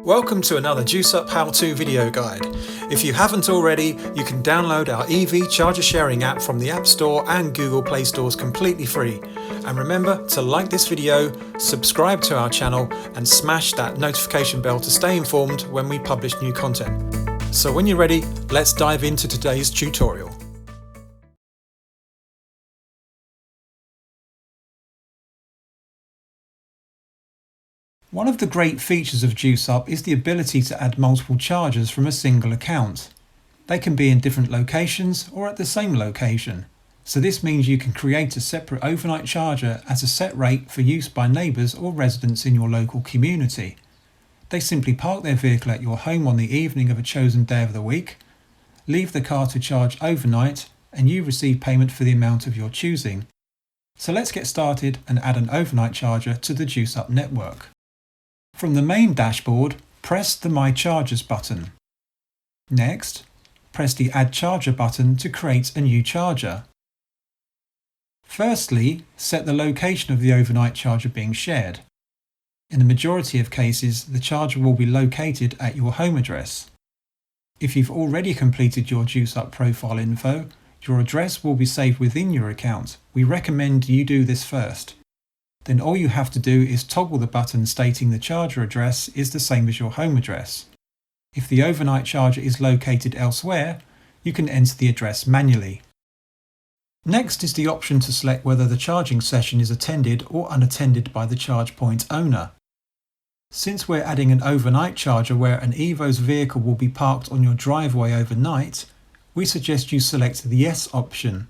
Welcome to another Joosup how-to video guide. If you haven't already, you can download our EV charger sharing app from the App Store and Google Play Stores completely free. And remember to like this video, subscribe to our channel and smash that notification bell to stay informed when we publish new content. So when you're ready, let's dive into today's tutorial. One of the great features of Joosup is the ability to add multiple chargers from a single account. They can be in different locations or at the same location. So this means you can create a separate overnight charger at a set rate for use by neighbours or residents in your local community. They simply park their vehicle at your home on the evening of a chosen day of the week, leave the car to charge overnight, and you receive payment for the amount of your choosing. So let's get started and add an overnight charger to the Joosup network. From the main dashboard, press the My Chargers button. Next, press the Add Charger button to create a new charger. Firstly, set the location of the overnight charger being shared. In the majority of cases, the charger will be located at your home address. If you've already completed your Joosup profile info, your address will be saved within your account. We recommend you do this first. Then all you have to do is toggle the button stating the charger address is the same as your home address. If the overnight charger is located elsewhere, you can enter the address manually. Next is the option to select whether the charging session is attended or unattended by the charge point owner. Since we're adding an overnight charger where an EVO's vehicle will be parked on your driveway overnight, we suggest you select the Yes option.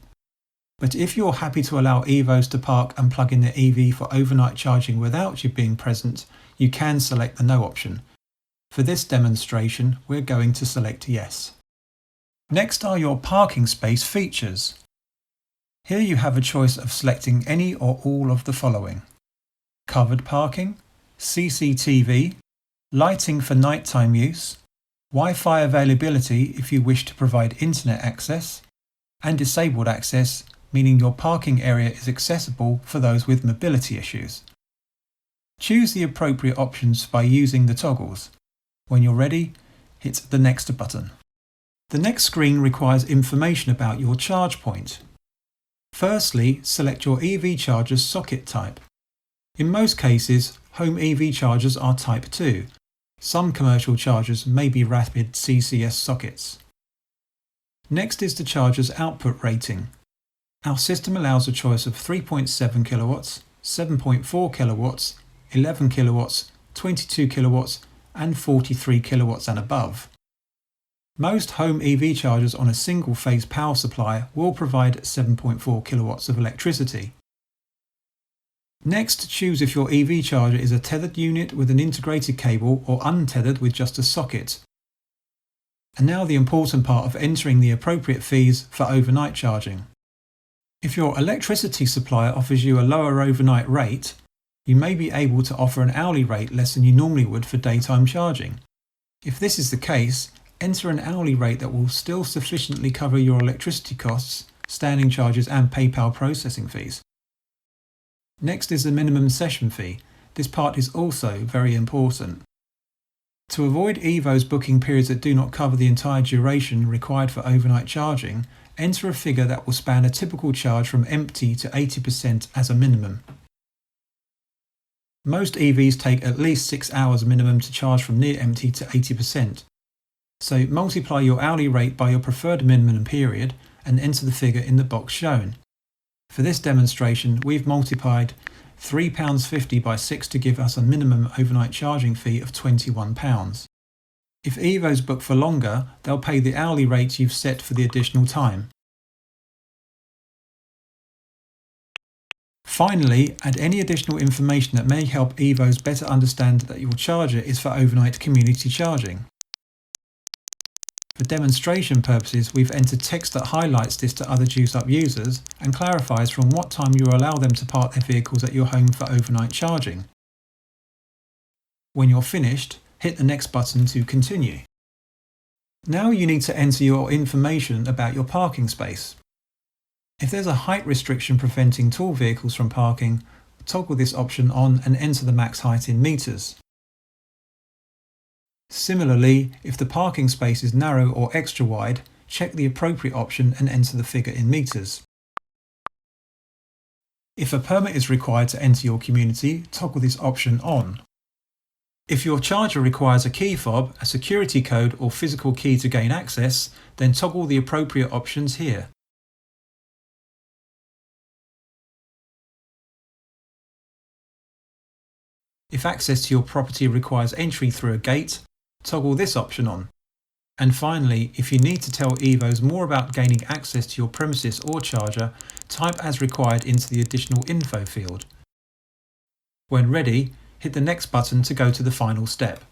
But if you're happy to allow EVOs to park and plug in their EV for overnight charging without you being present, you can select the No option. For this demonstration, we're going to select Yes. Next are your parking space features. Here you have a choice of selecting any or all of the following: covered parking, CCTV, lighting for nighttime use, Wi-Fi availability if you wish to provide internet access, and disabled access, meaning your parking area is accessible for those with mobility issues. Choose the appropriate options by using the toggles. When you're ready, hit the Next button. The next screen requires information about your charge point. Firstly, select your EV charger's socket type. In most cases, home EV chargers are Type 2. Some commercial chargers may be rapid CCS sockets. Next is the charger's output rating. Our system allows a choice of 3.7 kilowatts, 7.4 kilowatts, 11 kilowatts, 22 kilowatts, and 43 kilowatts and above. Most home EV chargers on a single-phase power supply will provide 7.4 kilowatts of electricity. Next, choose if your EV charger is a tethered unit with an integrated cable or untethered with just a socket. And now the important part of entering the appropriate fees for overnight charging. If your electricity supplier offers you a lower overnight rate, you may be able to offer an hourly rate less than you normally would for daytime charging. If this is the case, enter an hourly rate that will still sufficiently cover your electricity costs, standing charges and PayPal processing fees. Next is the minimum session fee. This part is also very important. To avoid EVOs booking periods that do not cover the entire duration required for overnight charging, enter a figure that will span a typical charge from empty to 80% as a minimum. Most EVs take at least 6 hours minimum to charge from near empty to 80%. So multiply your hourly rate by your preferred minimum period and enter the figure in the box shown. For this demonstration, we've multiplied £3.50 by 6 to give us a minimum overnight charging fee of £21. If EVOs book for longer, they'll pay the hourly rate you've set for the additional time. Finally, add any additional information that may help EVOs better understand that your charger is for overnight community charging. For demonstration purposes, we've entered text that highlights this to other Joosup users and clarifies from what time you allow them to park their vehicles at your home for overnight charging. When you're finished, hit the Next button to continue. Now you need to enter your information about your parking space. If there's a height restriction preventing tall vehicles from parking, toggle this option on and enter the max height in meters. Similarly, if the parking space is narrow or extra wide, check the appropriate option and enter the figure in metres. If a permit is required to enter your community, toggle this option on. If your charger requires a key fob, a security code or physical key to gain access, then toggle the appropriate options here. If access to your property requires entry through a gate, toggle this option on. And finally, if you need to tell EVOs more about gaining access to your premises or charger, type as required into the additional info field. When ready, hit the next button to go to the final step.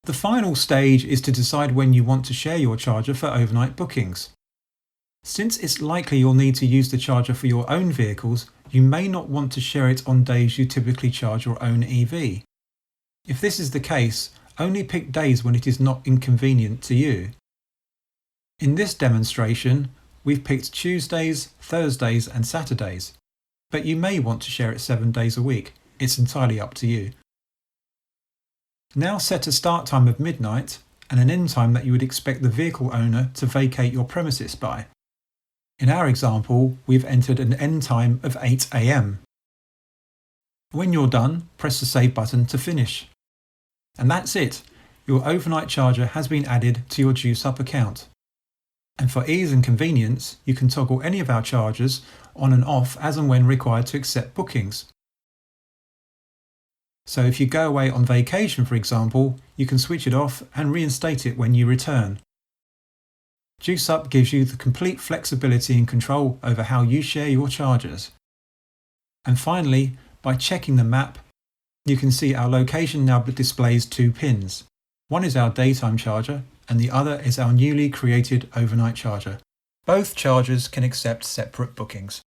The final stage is to decide when you want to share your charger for overnight bookings. Since it's likely you'll need to use the charger for your own vehicles, you may not want to share it on days you typically charge your own EV. If this is the case, only pick days when it is not inconvenient to you. In this demonstration, we've picked Tuesdays, Thursdays and Saturdays, but you may want to share it 7 days a week. It's entirely up to you. Now set a start time of midnight and an end time that you would expect the vehicle owner to vacate your premises by. In our example, we've entered an end time of 8 AM. When you're done, press the save button to finish. And that's it. Your overnight charger has been added to your Joosup account. And for ease and convenience, you can toggle any of our chargers on and off as and when required to accept bookings. So if you go away on vacation, for example, you can switch it off and reinstate it when you return. Joosup gives you the complete flexibility and control over how you share your chargers. And finally, by checking the map, you can see our location now displays 2 pins. One is our daytime charger and the other is our newly created overnight charger. Both chargers can accept separate bookings.